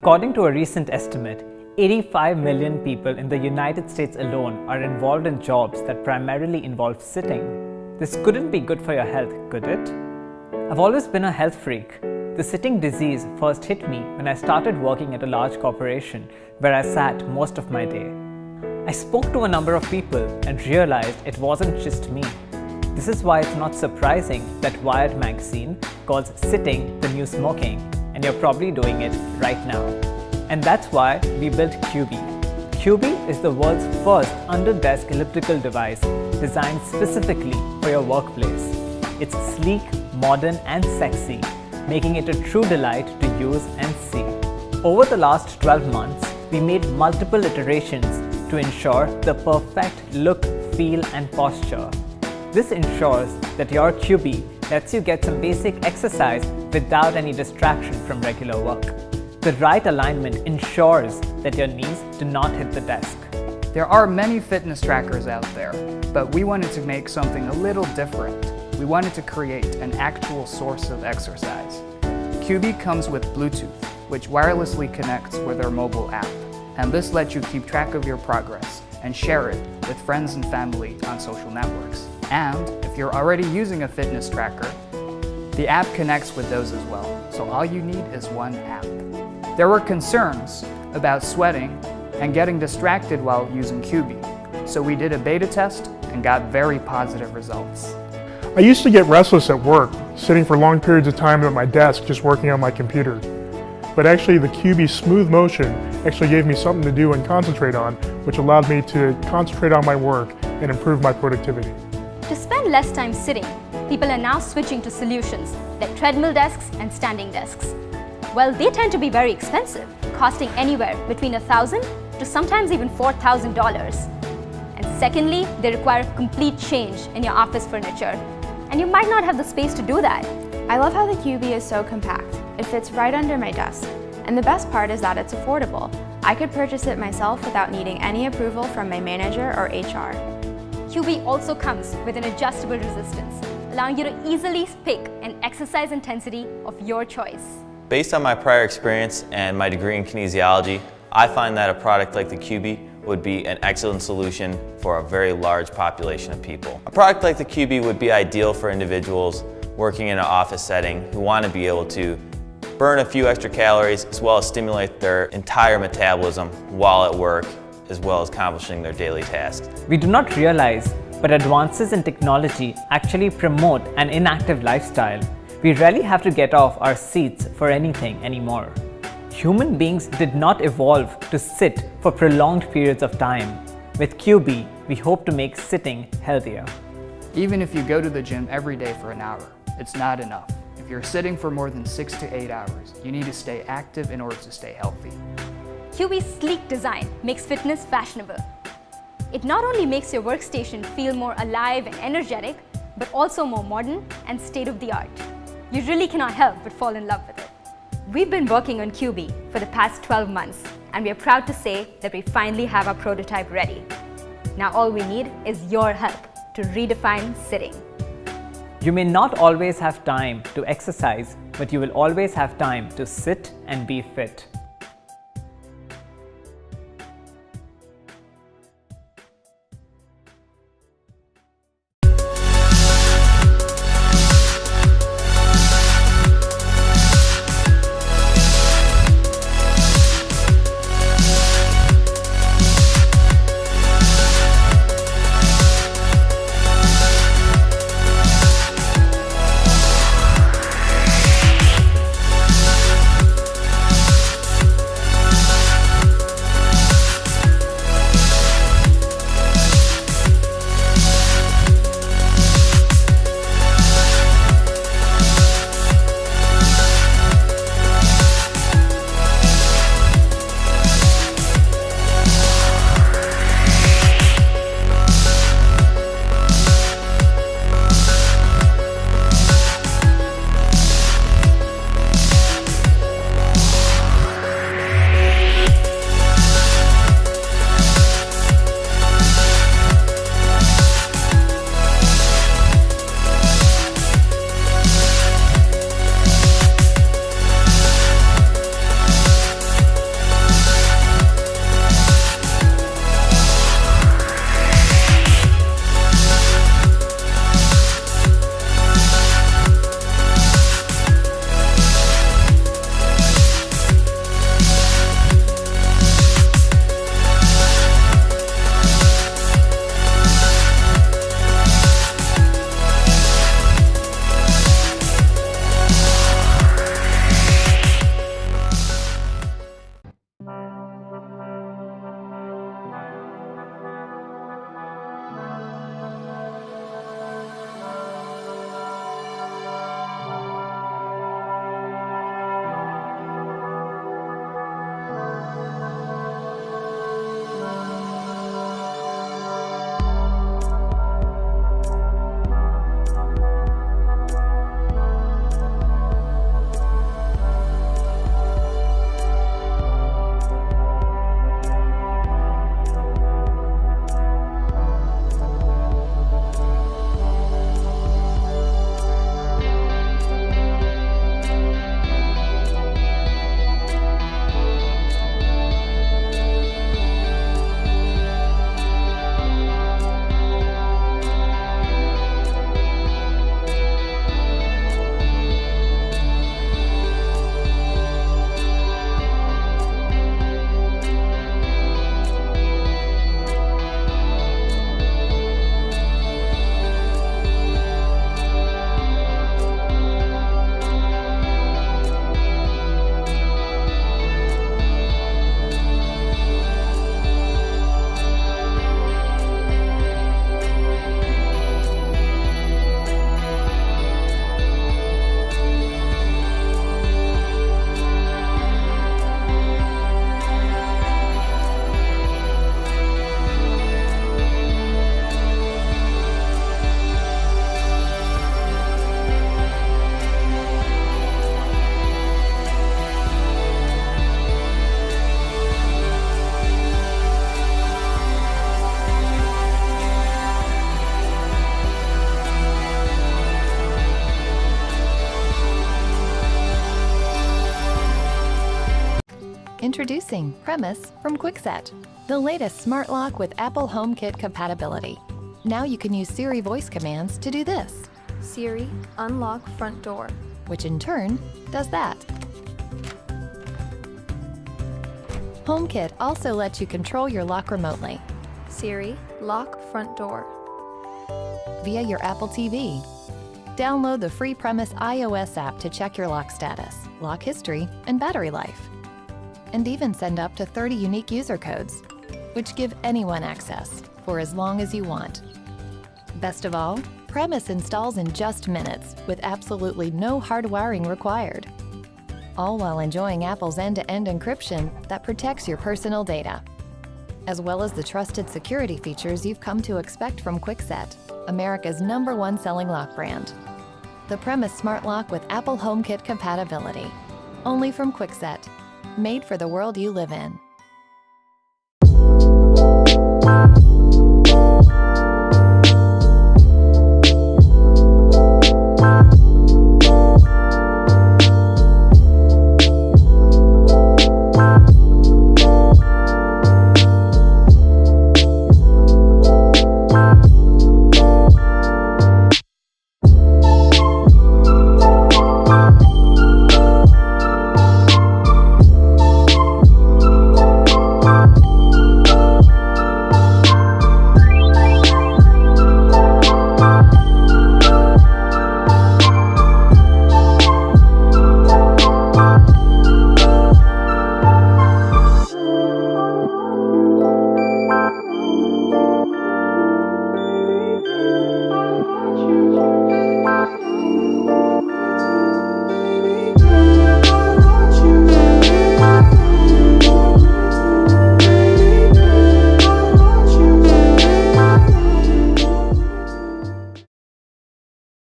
According to a recent estimate, 85 million people in the United States alone are involved in jobs that primarily involve sitting. This couldn't be good for your health, could it? I've always been a health freak. The sitting disease first hit me when I started working at a large corporation where I sat most of my day. I spoke to a number of people and realized it wasn't just me. This is why it's not surprising that Wired magazine calls sitting the new smoking, and you're probably doing it right now. And that's why we built QB. QB is the world's first under-desk elliptical device designed specifically for your workplace. It's sleek, modern, and sexy, making it a true delight to use and see. Over the last 12 months, we made multiple iterations to ensure the perfect look, feel, and posture. This ensures that your QB lets you get some basic exercise without any distraction from regular work. The right alignment ensures that your knees do not hit the desk. There are many fitness trackers out there, but we wanted to make something a little different. We wanted to create an actual source of exercise. QB comes with Bluetooth, which wirelessly connects with our mobile app, and this lets you keep track of your progress and share it with friends and family on social networks. And if you're already using a fitness tracker, the app connects with those as well, so all you need is one app. There were concerns about sweating and getting distracted while using QB, so we did a beta test and got very positive results. I used to get restless at work, sitting for long periods of time at my desk just working on my computer. But actually the QB Smooth Motion actually gave me something to do and concentrate on, which allowed me to concentrate on my work and improve my productivity. To spend less time sitting, people are now switching to solutions like treadmill desks and standing desks. Well, they tend to be very expensive, costing anywhere between $1,000 to sometimes even $4,000. And secondly, they require complete change in your office furniture, and you might not have the space to do that. I love how the QB is so compact. It fits right under my desk. And the best part is that it's affordable. I could purchase it myself without needing any approval from my manager or HR. QB also comes with an adjustable resistance, allowing you to easily pick an exercise intensity of your choice. Based on my prior experience and my degree in kinesiology, I find that a product like the QB would be an excellent solution for a very large population of people. A product like the QB would be ideal for individuals working in an office setting who want to be able to burn a few extra calories as well as stimulate their entire metabolism while at work, as well as accomplishing their daily tasks. We do not realize, but advances in technology actually promote an inactive lifestyle. We rarely have to get off our seats for anything anymore. Human beings did not evolve to sit for prolonged periods of time. With QB, we hope to make sitting healthier. Even if you go to the gym every day for an hour, it's not enough. If you're sitting for more than 6 to 8 hours, you need to stay active in order to stay healthy. QB's sleek design makes fitness fashionable. It not only makes your workstation feel more alive and energetic, but also more modern and state-of-the-art. You really cannot help but fall in love with it. We've been working on QB for the past 12 months, and we are proud to say that we finally have our prototype ready. Now all we need is your help to redefine sitting. You may not always have time to exercise, but you will always have time to sit and be fit. Introducing Premise from Kwikset, the latest smart lock with Apple HomeKit compatibility. Now you can use Siri voice commands to do this, Siri, unlock front door. which in turn does that. HomeKit also lets you control your lock remotely Siri, lock front door. via your Apple TV. Download the free Premise iOS app to check your lock status, lock history, and battery life. And even send up to 30 unique user codes, which give anyone access for as long as you want. Best of all, Premise installs in just minutes with absolutely no hard wiring required. All while enjoying Apple's end-to-end encryption that protects your personal data, as well as the trusted security features you've come to expect from Kwikset, America's #1 selling lock brand. The Premise Smart Lock with Apple HomeKit compatibility. Only from Kwikset. Made for the world you live in.